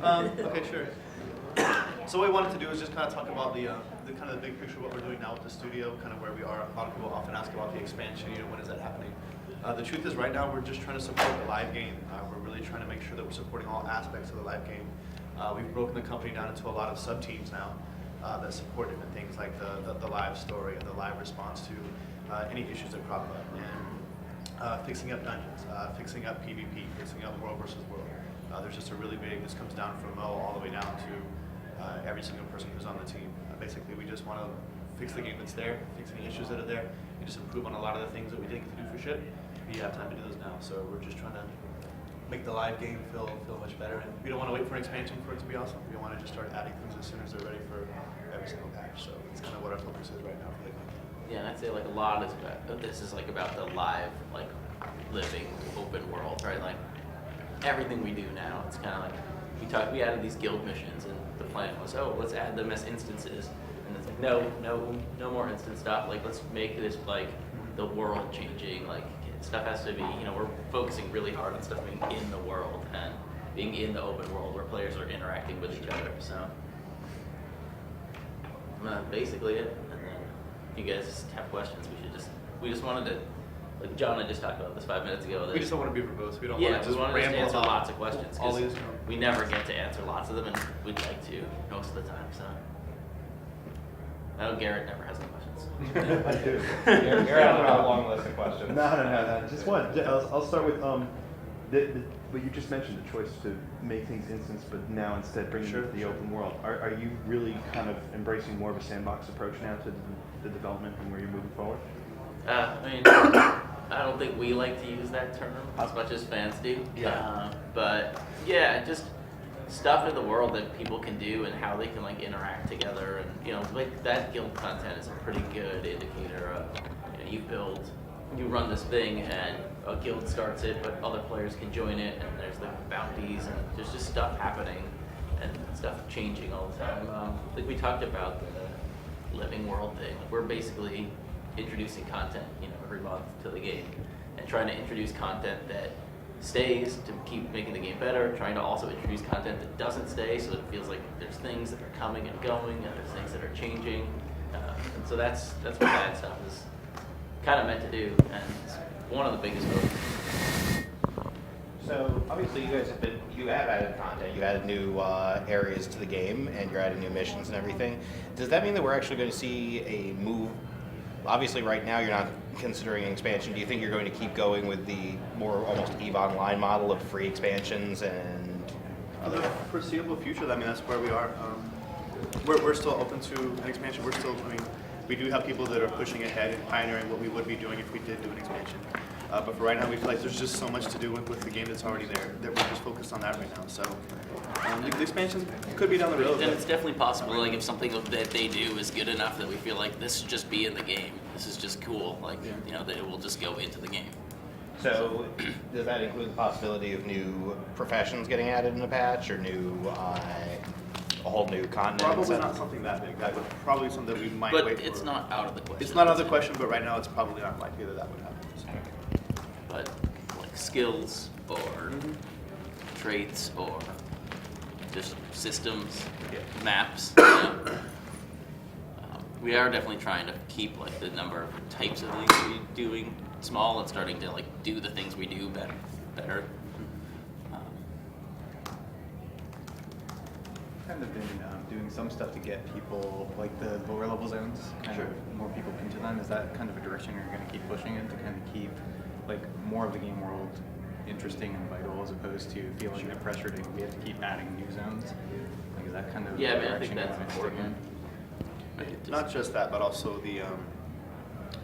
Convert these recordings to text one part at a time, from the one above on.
Okay, sure. So what we wanted to do is just kind of talk about the kind of the big picture of what we're doing now with the studio, kind of where we are. A lot of people often ask about the expansion, when is that happening? The truth is right now we're just trying to support the live game. We're really trying to make sure that we're supporting all aspects of the live game. We've broken the company down into a lot of sub-teams now that support different things like the live story and the live response to any issues that crop up, and fixing up dungeons, fixing up PvP, fixing up world versus world. There's just a really big, this comes down from Mo all the way down to every single person who's on the team. Basically, we just want to fix the game that's there, fix any issues that are there, and just improve on a lot of the things that we didn't get to do for ship. We have time to do those now, so we're just trying to make the live game feel much better. And we don't want to wait for an expansion for it to be awesome. We want to just start adding things as soon as they're ready for every single patch. So it's kind of what our focus is right now for the game. Yeah, and I'd say like a lot of this is like about the live, like living open world, right? Like everything we do now, it's kind of like we added these guild missions, and the plan was, oh, let's add them as instances, and it's like no more instant stuff. Like let's make this like the world changing. Like stuff has to be, we're focusing really hard on stuff being in the world and being in the open world where players are interacting with each other. So basically it. And then if you guys have questions, we just wanted to. Like John and I just talked about this 5 minutes ago. We just don't want to be verbose. We don't want to just to answer about lots of questions. All these, we never get to answer lots of them, and we'd like to most of the time. So I know Garrett never has any questions. I do. You're out a long list of questions. No. Just one. I'll start with what you just mentioned, the choice to make things instance, but now instead bring it into the open world. Are you really kind of embracing more of a sandbox approach now to the development and where you're moving forward? I don't think we like to use that term as much as fans do. Yeah. But yeah, just stuff in the world that people can do and how they can like interact together, and like that guild content is a pretty good indicator of you run this thing and a guild starts it, but other players can join it, and there's the bounties, and there's just stuff happening and stuff changing all the time. Like we talked about the living world thing. We're basically introducing content, every month to the game, and trying to introduce content that stays to keep making the game better, trying to also introduce content that doesn't stay so that it feels like there's things that are coming and going, and there's things that are changing, and so that's what that stuff is kind of meant to do, and it's one of the biggest focuses. So obviously you have added content, you added new areas to the game, and you're adding new missions and everything. Does that mean that we're actually going to see a move? Obviously, right now you're not considering an expansion. Do you think you're going to keep going with the more almost EVE Online model of free expansions and for the foreseeable future? That's where we are. We're still open to an expansion. We do have people that are pushing ahead and pioneering what we would be doing if we did do an expansion. But for right now, we feel like there's just so much to do with the game that's already there that we're just focused on that right now. So the expansion could be down the road. And it's definitely possible, like if something that they do is good enough that we feel like this should just be in the game. This is just cool. Like, that it will just go into the game. So does that include the possibility of new professions getting added in the patch, or a whole new continent? Probably not something that big. That would probably something that we might wait for. But it's not out of the question. It's not out of the question, but right now it's probably not likely that would happen. So. But like skills or traits or just systems, maps. We are definitely trying to keep like the number of types of things we're doing small and starting to like do the things we do better. Kind of been doing some stuff to get people, like the lower level zones, kind of more people into them. Is that kind of a direction you're going to keep pushing in to kind of keep like more of the game world interesting and vital, as opposed to feeling the pressure to we have to keep adding new zones? Like, is that kind of I direction think that's you want to important. stick in? Not just that, but also the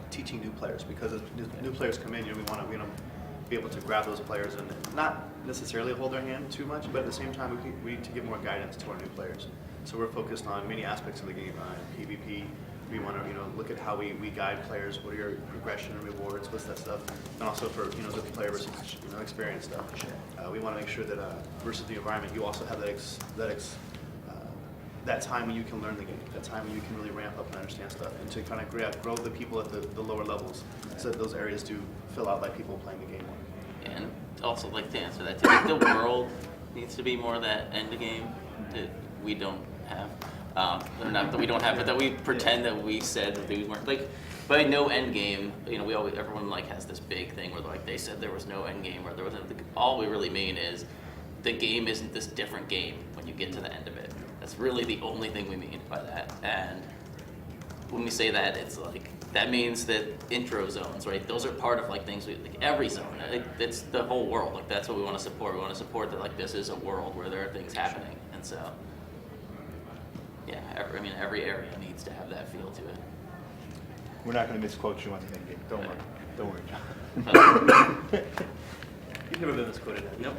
teaching new players, because as new players come in, we want to be able to grab those players and not necessarily hold their hand too much, but at the same time we need to give more guidance to our new players. So we're focused on many aspects of the game. PvP, we want to look at how we guide players. What are your progression and rewards? What's that stuff? And also for the player versus experience stuff. We want to make sure that versus the environment, you also have that time when you can learn the game, that time when you can really ramp up and understand stuff, and to kind of grow the people at the lower levels, so that those areas do fill out by people playing the game more. And also, like to answer that too, like the world needs to be more of that end game that we don't have. Or not that we don't have, but that we pretend that we said that we weren't. Like, by no end game, you know, everyone like has this big thing where like they said there was no end game, or there wasn't. All we really mean is the game isn't this different game when you get to the end of it. That's really the only thing we mean by that. And when we say that, it's like, that means that intro zones, right? Those are part of like things, like every zone. It's the whole world. Like that's what we want to support. We want to support that like this is a world where there are things happening. And so, yeah, every area needs to have that feel to it. We're not going to misquote you on the end game. Don't worry, John. You've never been misquoted. Nope.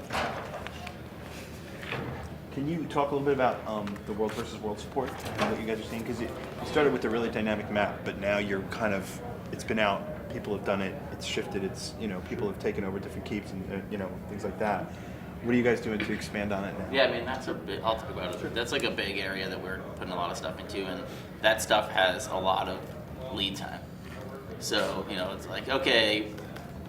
Can you talk a little bit about the world versus world support and what you guys are seeing? Because it started with a really dynamic map, but now you're kind of, it's been out, people have done it, it's shifted, it's, you know, people have taken over different keeps and, you know, things like that. What are you guys doing to expand on it now? Yeah, I mean, that's I'll talk about it. That's like a big area that we're putting a lot of stuff into, and that stuff has a lot of lead time. So, you know, it's like, okay,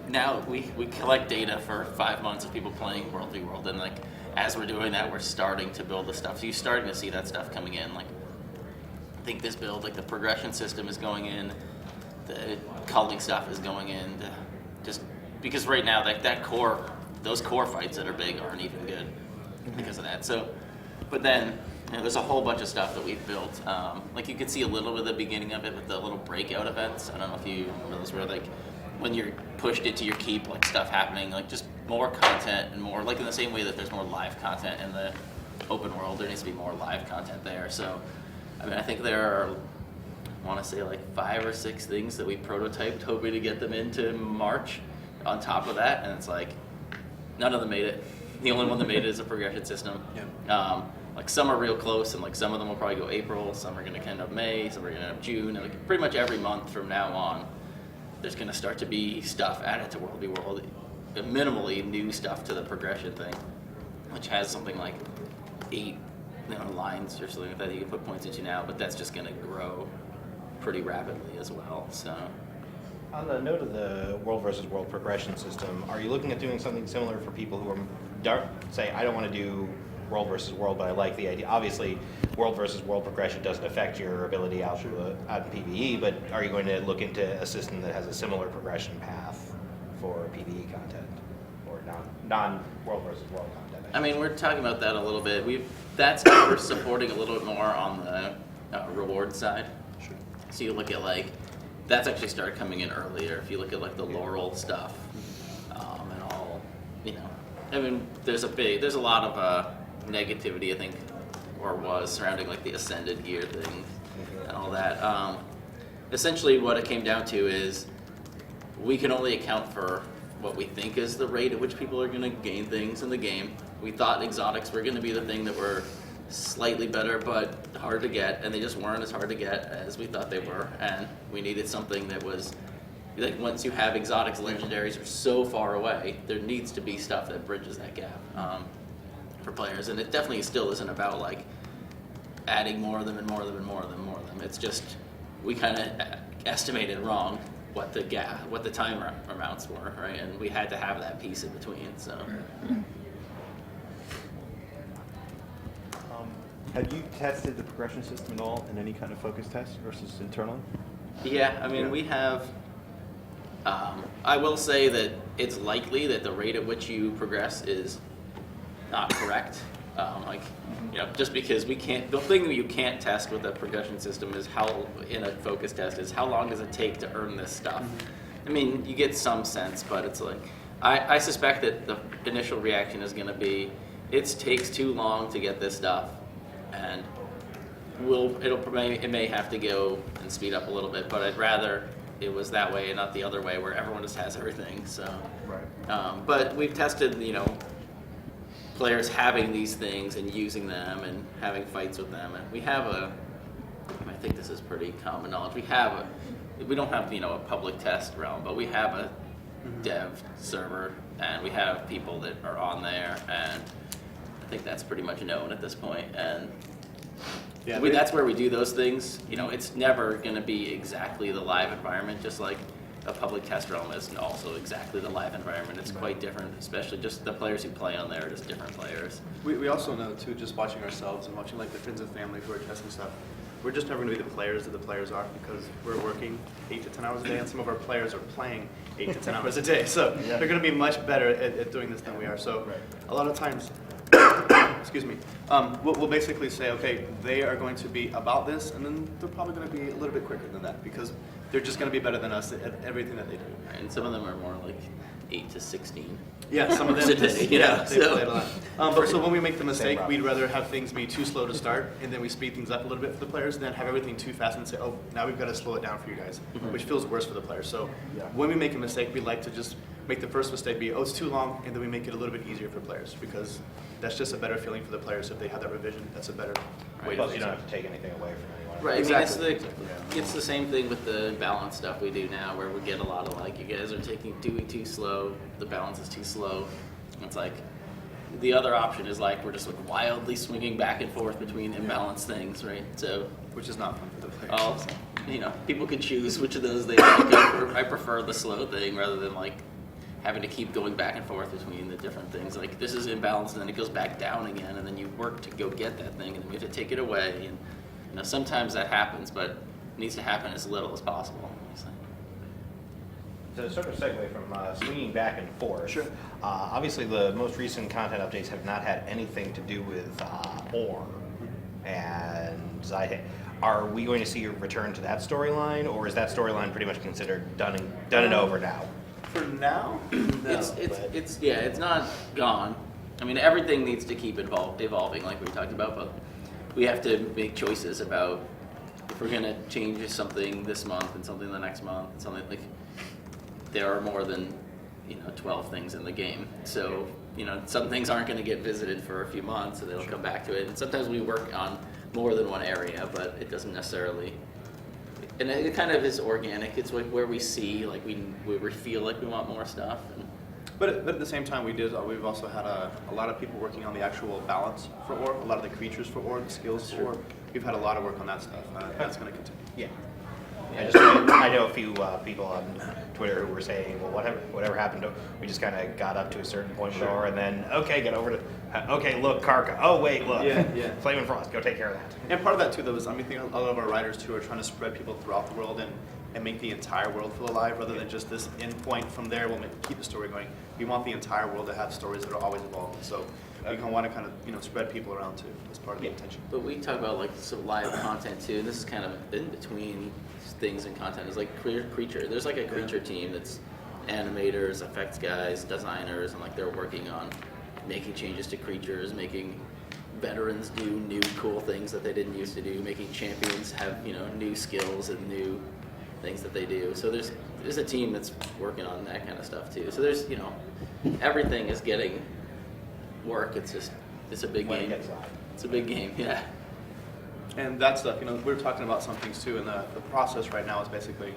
now we collect data for 5 months of people playing World v. World, and like, as we're doing that, we're starting to build the stuff. So you're starting to see that stuff coming in. Like, I think this build, like the progression system is going in, the culling stuff is going in, just because right now, like those core fights that are big aren't even good because of that. So, but then, you know, there's a whole bunch of stuff that we've built. Like you could see a little bit of the beginning of it with the little breakout events. I don't know if you remember those, where like when you're pushed into your keep, like stuff happening, like just more content and more, like in the same way that there's more live content in the open world, there needs to be more live content there. So, I mean, I think there are, I want to say like 5 or 6 things that we prototyped, hoping to get them into March on top of that, and it's like, none of them made it. The only one that made it is a progression system. Yeah. Like some are real close, and like some of them will probably go April, some are going to end up May, some are going to end up June, and like pretty much every month from now on, there's going to start to be stuff added to World v. World, minimally new stuff to the progression thing, which has something like 8 lines or something like that you can put points into now, but that's just going to grow pretty rapidly as well. So, on the note of the world versus world progression system, are you looking at doing something similar for people who say, I don't want to do world versus world, but I like the idea? Obviously, world versus world progression doesn't affect your ability out in PvE, but are you going to look into a system that has a similar progression path for PvE content, or non-world versus world content? I mean, we're talking about that a little bit. That's what we're supporting a little bit more on the reward side. Sure. So you look at like, that's actually started coming in earlier. If you look at like the Laurel stuff, and all, you know, I mean, there's a lot of negativity, I think, or was surrounding like the Ascended gear thing and all that. Essentially, what it came down to is we can only account for what we think is the rate at which people are going to gain things in the game. We thought exotics were going to be the thing that were slightly better but hard to get, and they just weren't as hard to get as we thought they were, and we needed something that was like, once you have exotics, legendaries are so far away, there needs to be stuff that bridges that gap for players. And it definitely still isn't about like adding more of them and more of them and more of them and more of them. It's just, we kind of estimated wrong what the gap, what the time amounts were, right? And we had to have that piece in between. So, have you tested the progression system at all in any kind of focus test versus internally? yeah, I mean, we have. I will say that it's likely that the rate at which you progress is not correct. Just because we can't, the thing that you can't test with a progression system is how, in a focus test, is how long does it take to earn this stuff. I mean, you get some sense, but it's like, I suspect that the initial reaction is going to be, it takes too long to get this stuff, and it may have to go and speed up a little bit, but I'd rather it was that way and not the other way where everyone just has everything. So, right. But we've tested, players having these things and using them and having fights with them, and we have I think this is pretty common knowledge. We don't have a public test realm, but we have a dev server, and we have people that are on there, and I think that's pretty much known at this point. And Yeah, that's where we do those things. It's never going to be exactly the live environment, just like a public test realm is also exactly the live environment. It's quite different, especially just the players who play on there are just different players. We also know too, just watching ourselves and watching like the friends and family who are testing stuff, we're just never going to be the players that the players are because we're working 8 to 10 hours a day, and some of our players are playing 8 to 10 hours a day. So they're going to be much better at doing this than we are. So a lot of times, excuse me, we'll basically say, okay, they are going to be about this, and then they're probably going to be a little bit quicker than that because they're just going to be better than us at everything that they do. And some of them are more like 8 to 16. Yeah, some of them. Hours a day, Yeah, they so- play a lot. But so when we make the mistake, route. we'd rather have things be too slow to start, and then we speed things up a little bit for the players, than have everything too fast and say, oh, now we've got to slow it down for you guys, which feels worse for the players. So when we make a mistake, we like to just make the first mistake be, oh, it's too long, and then we make it a little bit easier for players because that's just a better feeling for the players if they have that revision. That's a better way to Plus, do you don't it. have to take anything away from anyone. Right, Exactly. I mean, it's the same thing with the balance stuff we do now, where we get a lot of like, you guys are doing too slow, the balance is too slow. It's like, the other option is like, we're just like wildly swinging back and forth between imbalanced things, right? So, Which is not fun for the players. all, you know, people can choose which of those they like. I prefer the slow thing rather than like having to keep going back and forth between the different things. Like, this is imbalanced, and then it goes back down again, and then you work to go get that thing, and then we have to take it away. And, you know, sometimes that happens, but it needs to happen as little as possible. So. To sort of segue from swinging back and forth, Sure. Obviously the most recent content updates have not had anything to do with ore. And are we going to see a return to that storyline, or is that storyline pretty much considered done and over now? For now, no. It's not gone. I mean, everything needs to keep evolving, like we talked about, but we have to make choices about if we're gonna change something this month and something the next month and something like. There are more than 12 things in the game, so some things aren't going to get visited for a few months, and they'll come back to it. And sometimes we work on more than one area, but it doesn't necessarily. And it kind of is organic. It's like where we see, like we feel like we want more stuff. But at the same time, we've also had a lot of people working on the actual balance for ore, a lot of the creatures for ore, the skills for ore. We've had a lot of work on that stuff. That's going to continue. Yeah. I know a few people on Twitter who were saying, well, whatever happened to, we just kind of got up to a certain point with ore, and then, okay, get over to, okay, look, Karka, oh, wait, look, Yeah. Flame and Frost, go take care of that. And part of that too, though, is I think a lot of our writers too are trying to spread people throughout the world and make the entire world feel alive, rather than just this end point. From there, we'll keep the story going. We want the entire world to have stories that are always evolving. So we want to kind of spread people around too. That's part of the intention. But we talk about like some live content too, and this is kind of in between things and content. It's like creature. There's like a creature team that's animators, effects guys, designers, and like they're working on making changes to creatures, making veterans do new cool things that they didn't used to do, making champions have new skills and new things that they do. So there's a team that's working on that kind of stuff too. So there's everything is getting work. It's a big When it game. gets live. It's a big game, yeah. And that stuff, we're talking about some things too, and the process right now is basically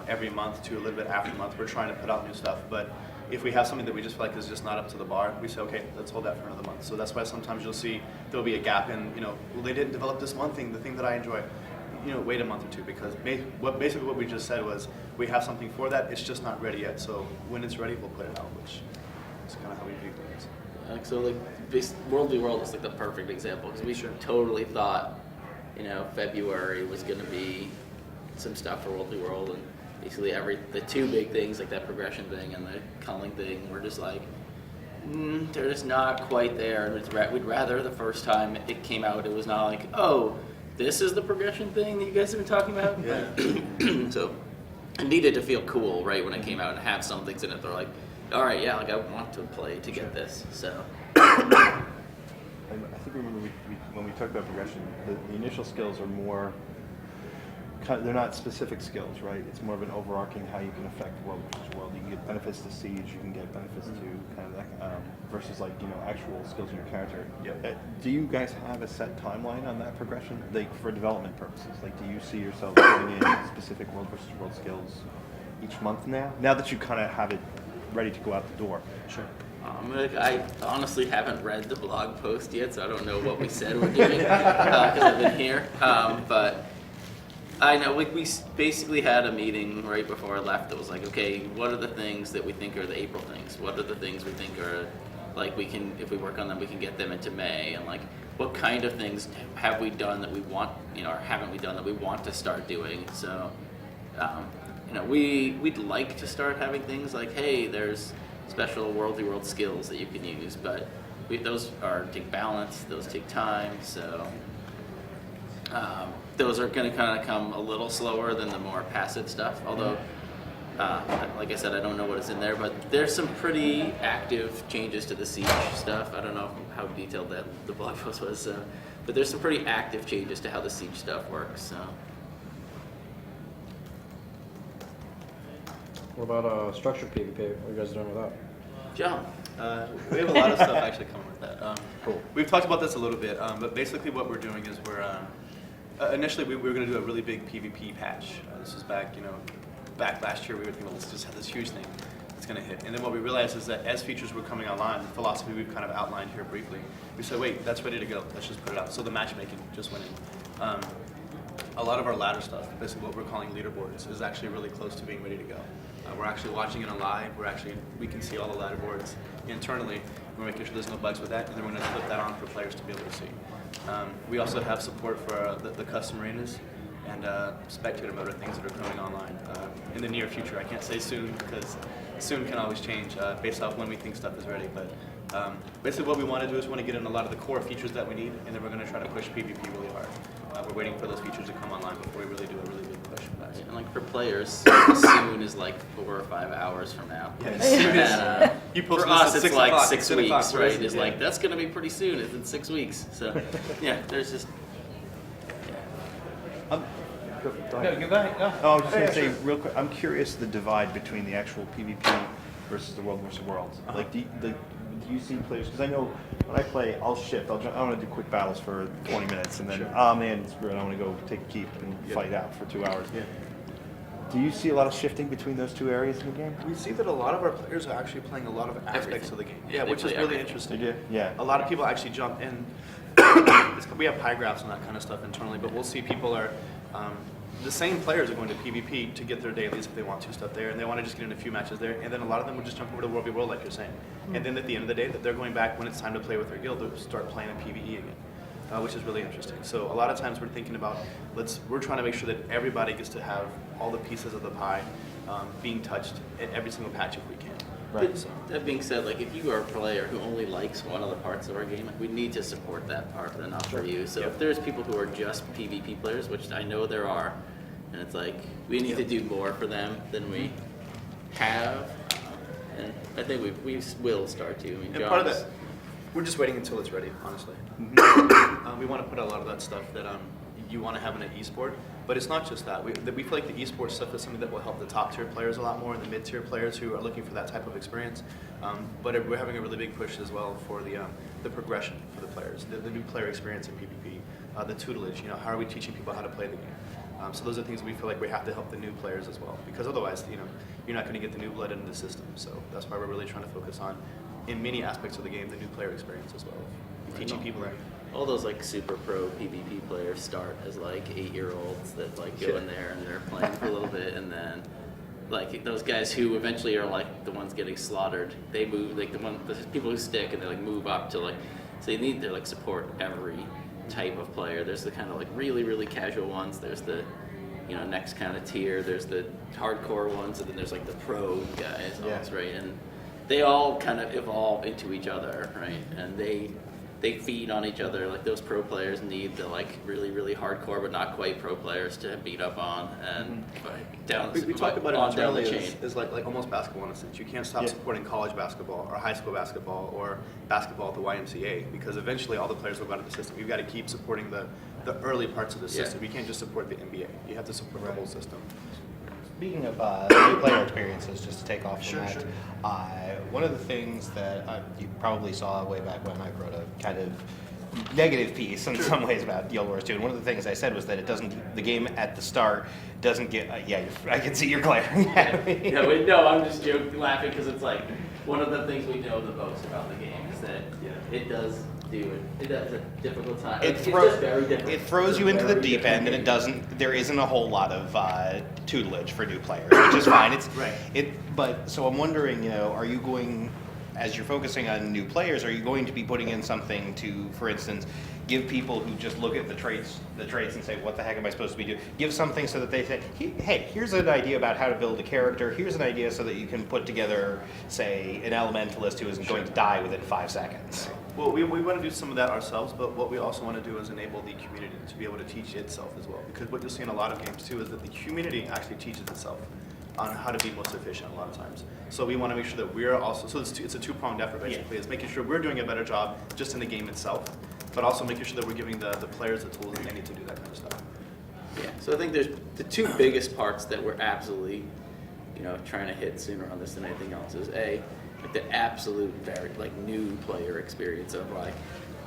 every month to a little bit after month, we're trying to put out new stuff. But if we have something that we just feel like is just not up to the bar, we say, okay, let's hold that for another month. So that's why sometimes you'll see there'll be a gap in, well, they didn't develop this one thing, the thing that I enjoy. Wait a month or two, because basically what we just said was we have something for that, it's just not ready yet. So when it's ready, we'll put it out, which is kind of how we do things. So World v. World is like the perfect example, because we totally thought, February was going to be some stuff for World v. World, and basically the two big things, like that progression thing and the culling thing, were just like, they're just not quite there. And we'd rather the first time it came out, it was not like, oh, this is the progression thing that you guys have been talking about? Yeah. So it needed to feel cool, right, when it came out and have some things in it. They're like, all right, yeah, like I want to play to get this, so. I think remember when we talked about progression, the initial skills are more, they're not specific skills, right? It's more of an overarching how you can affect world versus world. You can get benefits to siege, you can get benefits to kind of that, versus like, actual skills in your character. Yep. Do you guys have a set timeline on that progression? Like for development purposes, like do you see yourself putting in specific world versus world skills each month now? Now that you kind of have it ready to go out the door. Sure. I honestly haven't read the blog post yet, so I don't know what we said we're doing because I've been here. But I know, like, basically had a meeting right before I left that was like, okay, what are the things that we think are the April things? What are the things we think are, like, we can, if we work on them, we can get them into May? And, like, what kind of things have we done that we want, or haven't we done that we want to start doing? So, we'd like to start having things like, hey, there's special world-to-world skills that you can use, but those take balance, those take time, so those are going to kind of come a little slower than the more passive stuff, although, like I said, I don't know what is in there, but there's some pretty active changes to the Siege stuff. I don't know how detailed that the blog post was, but there's some pretty active changes to how the Siege stuff works, so. What about structured PvP? What are you guys doing with that? John. We have a lot of stuff actually coming with that. Cool. We've talked about this a little bit, but basically what we're doing is initially we were going to do a really big PvP patch. This was back last year. We were thinking, well, let's just have this huge thing that's going to hit. And then what we realized is that as features were coming online, the philosophy we've kind of outlined here briefly, we said, wait, that's ready to go. Let's just put it out. So the matchmaking just went in. A lot of our ladder stuff, basically what we're calling leaderboards, is actually really close to being ready to go. We're actually watching it on live. We can see all the ladder boards internally. We're making sure there's no bugs with that, and then we're going to flip that on for players to be able to see. We also have support for the custom arenas and spectator mode, things that are coming online in the near future. I can't say soon because soon can always change based off when we think stuff is ready. But basically what we want to do is we want to get in a lot of the core features that we need, and then we're going to try to push PvP really hard. We're waiting for those features to come online before we really do a really big push. And like for players, soon is like 4 or 5 hours from now. Yeah, as soon as you post for this us, at it's 6 like o'clock, 6 7 o'clock, weeks, where is right? it? It's Yeah. like, that's going to be pretty soon. It's in 6 weeks. So, yeah, there's just. Go ahead. No, go ahead. Go ahead. Oh, I was just going Yeah, to say sure. real quick, I'm curious the divide between the actual PvP versus the World vs. Worlds. Like, do you see players, because I know when I play, I'll shift, I want to do quick battles for 20 minutes, and then, Sure. oh man, screw it, I want to go take a keep and Yeah. fight out for 2 hours. Yeah. Do you see a lot of shifting between those two areas in the game? We see that a lot of our players are actually playing a lot of aspects Everything. of the game. Yeah, Yeah, they which is play really everything. interesting. They do? Yeah. A lot of people actually jump in. We have pie graphs and that kind of stuff internally, but we'll see people are, the same players are going to PvP to get their dailies if they want to stuff there, and they want to just get in a few matches there, and then a lot of them will just jump over to World v World like you're saying. And then at the end of the day, that they're going back when it's time to play with their guild to start playing in PvE again, which is really interesting. So a lot of times we're thinking about, we're trying to make sure that everybody gets to have all the pieces of the pie being touched at every single patch if we can. Right. So, that being said, like if you are a player who only likes one of the parts of our game, like, we need to support that part enough for you. So Yeah. if there's people who are just PvP players, which I know there are, and it's like we need to do more for them than we have, and I think we will start to. I mean, And part of John's- that, we're just waiting until it's ready, honestly. We want to put a lot of that stuff that you want to have in an esport, but it's not just that. We feel like the esports stuff is something that will help the top tier players a lot more, and the mid tier players who are looking for that type of experience. But we're having a really big push as well for the progression for the players, the new player experience in PvP, the tutelage. How are we teaching people how to play the game? So those are things we feel like we have to help the new players as well, because otherwise, you're not going to get the new blood into the system. So that's why we're really trying to focus on, in many aspects of the game, the new player experience as well. Teaching people that. all those like super pro PvP players start as like 8-year-olds that like go in there and they're playing for a little bit, and then like those guys who eventually are like the ones getting slaughtered, they move like the people who stick and they like move up to like, so they need to like support every type of player. There's the kind of like really casual ones, there's the next kind of tier, there's the hardcore ones, and then there's like the pro guys almost, right? And they all kind of evolve into each other, right? And they feed on each other. Like those pro players need the like really hardcore but not quite pro players to beat up on, and down We talk about on it down the internally chain. as like almost basketball in a sense. You can't stop supporting college basketball or high school basketball or basketball at the YMCA, because eventually all the players will go out of the system. You've got to keep supporting the early parts of the system. You can't just support the NBA. You have to support the whole system. Speaking of new player experiences, just to take off from that, Sure. one of the things that you probably saw way back when I wrote a kind of negative piece in some ways about Guild Wars 2, and one of the things I said was that the game at the start doesn't get, I can see you're glaring at me. No, I'm just joking, laughing because it's like one of the things we know the most about the game is that it does it does a difficult time. It's just very different. It throws you into the deep end, and there isn't a whole lot of tutelage for new players, which is fine. But so I'm wondering, are you going, as you're focusing on new players, are you going to be putting in something to, for instance, give people who just look at the traits and say, what the heck am I supposed to be doing? Give something so that they say, hey, here's an idea about how to build a character. Here's an idea so that you can put together, say, an elementalist who isn't going to die within 5 seconds. Well, we want to do some of that ourselves, but what we also want to do is enable the community to be able to teach itself as well. Because what you'll see in a lot of games too is that the community actually teaches itself on how to be most efficient a lot of times. So we want to make sure that we're also, so it's a two-pronged effort basically. It's making sure we're doing a better job just in the game itself, but also making sure that we're giving the players the tools that they need to do that kind of stuff. Yeah, so I think there's the two biggest parts that we're absolutely, trying to hit sooner on this than anything else is the absolute very new player experience of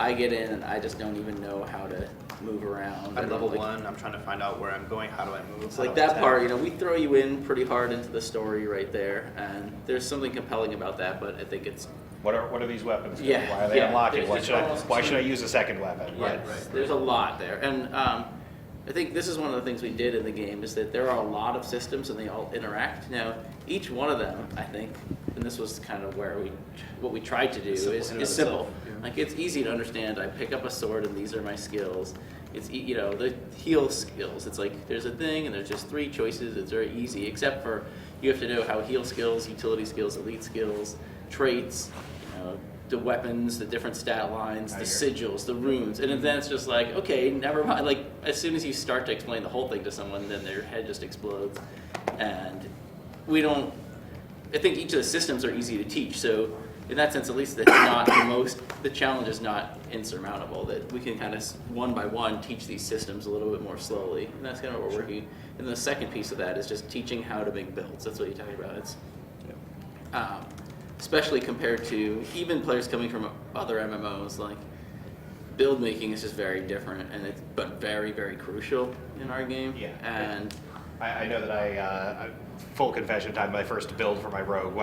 I get in and I just don't even know how to move around. I'm level 1, I'm trying to find out where I'm going, how do I move? It's that part, we throw you in pretty hard into the story right there, and there's something compelling about that, but I think it's... What are these weapons? Yeah, why are they unlocking? there's Why should I use a second weapon? Yeah, Right. There's a lot there, and I think this is one of the things we did in the game is that there are a lot of systems and they all interact. Now, each one of them, I think, and this was kind of what we tried to do is simple. Yeah. It's easy to understand. I pick up a sword and these are my skills. It's the heal skills. It's there's a thing and there's just 3 choices. It's very easy, except for you have to know how heal skills, utility skills, elite skills, traits, the weapons, the different stat lines, the sigils, the runes, and then it's just okay, never mind. As soon as you start to explain the whole thing to someone, then their head just explodes. And I think each of the systems are easy to teach, so in that sense, at least that's not the challenge is not insurmountable, that we can kind of one by one teach these systems a little bit more slowly, and that's kind of what we're working. And the second piece of that is just teaching how to make builds. That's what you're talking about. It's especially compared to even players coming from other MMOs, build making is just very different, but very, very crucial in our game. Yeah. And I know that I full confession time, my first build for my rogue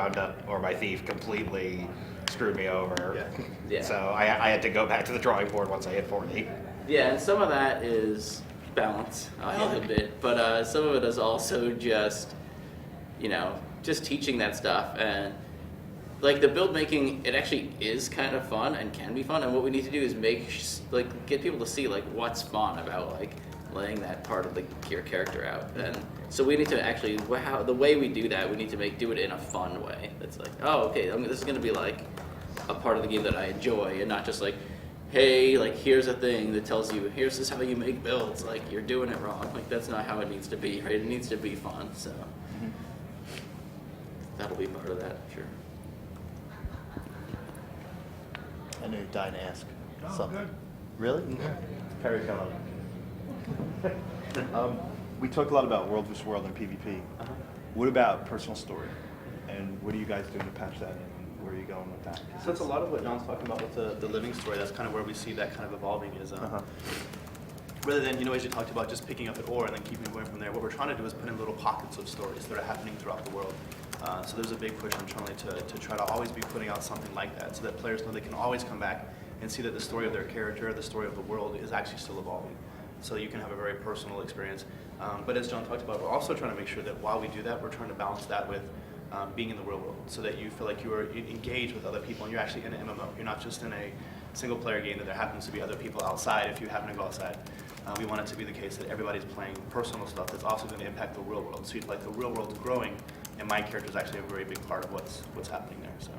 or my thief completely screwed me over. Yeah. So I had to go back to the drawing board once I hit 40. Yeah, and some of that is balance a little bit, but some of it is also just, just teaching that stuff. And the build making, it actually is kind of fun and can be fun, and what we need to do is get people to see what's fun about laying that part of your character out. And so we need to actually, the way we do that, we need to do it in a fun way. It's oh, okay, this is going to be a part of the game that I enjoy, and not just hey, here's a thing that tells you, this is how you make builds, you're doing it wrong. That's not how it needs to be, right? It needs to be fun, so that'll be part of that, sure. I know you're dying to ask something. Good. Really? Carry on. We talked a lot about world versus world and PvP. What about personal story? And what are you guys doing to patch that in? Where are you going with that? So that's a lot of what John's talking about with the living story. That's kind of where we see that kind of evolving is rather than, as you talked about, just picking up at ore and then keeping going from there, what we're trying to do is put in little pockets of stories that are happening throughout the world. So there's a big push internally to try to always be putting out something like that so that players know they can always come back and see that the story of their character, the story of the world is actually still evolving. So you can have a very personal experience. But as John talked about, we're also trying to make sure that while we do that, we're trying to balance that with being in the real world so that you feel like you are engaged with other people and you're actually in an MMO. You're not just in a single player game that there happens to be other people outside if you happen to go outside. We want it to be the case that everybody's playing personal stuff that's also going to impact the real world. So you'd like the real world's growing, and my character is actually a very big part of what's happening there. So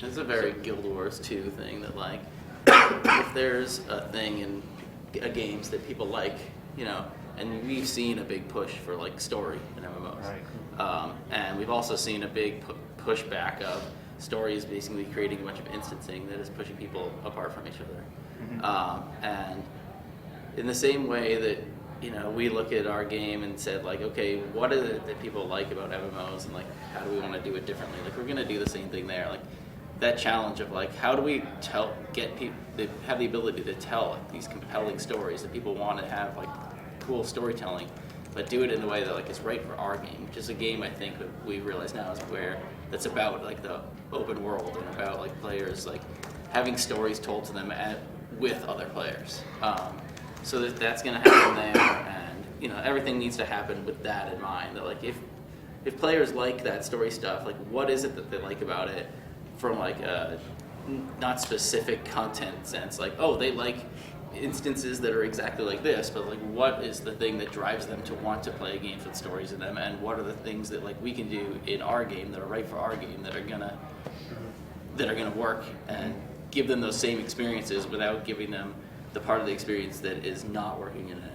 It's a very Guild Wars 2 thing that if there's a thing in games that people like, and we've seen a big push for story in MMOs. Right. And we've also seen a big pushback of stories basically creating a bunch of instancing that is pushing people apart from each other. And in the same way that we look at our game and said okay, what is it that people like about MMOs and how do we want to do it differently? We're going to do the same thing there. That challenge of how do we get people that have the ability to tell these compelling stories that people want to have cool storytelling, but do it in a way that is right for our game, which is a game I think that we realize now is where that's about like the open world and about like players like having stories told to them with other players. So that's going to happen there, and you know everything needs to happen with that in mind. That like if players like that story stuff, like what is it that they like about it from like a not specific content sense, like oh they like instances that are exactly like this, but like what is the thing that drives them to want to play games with stories in them, and what are the things that like we can do in our game that are right for our game that are gonna work and give them those same experiences without giving them the part of the experience that is not working in it.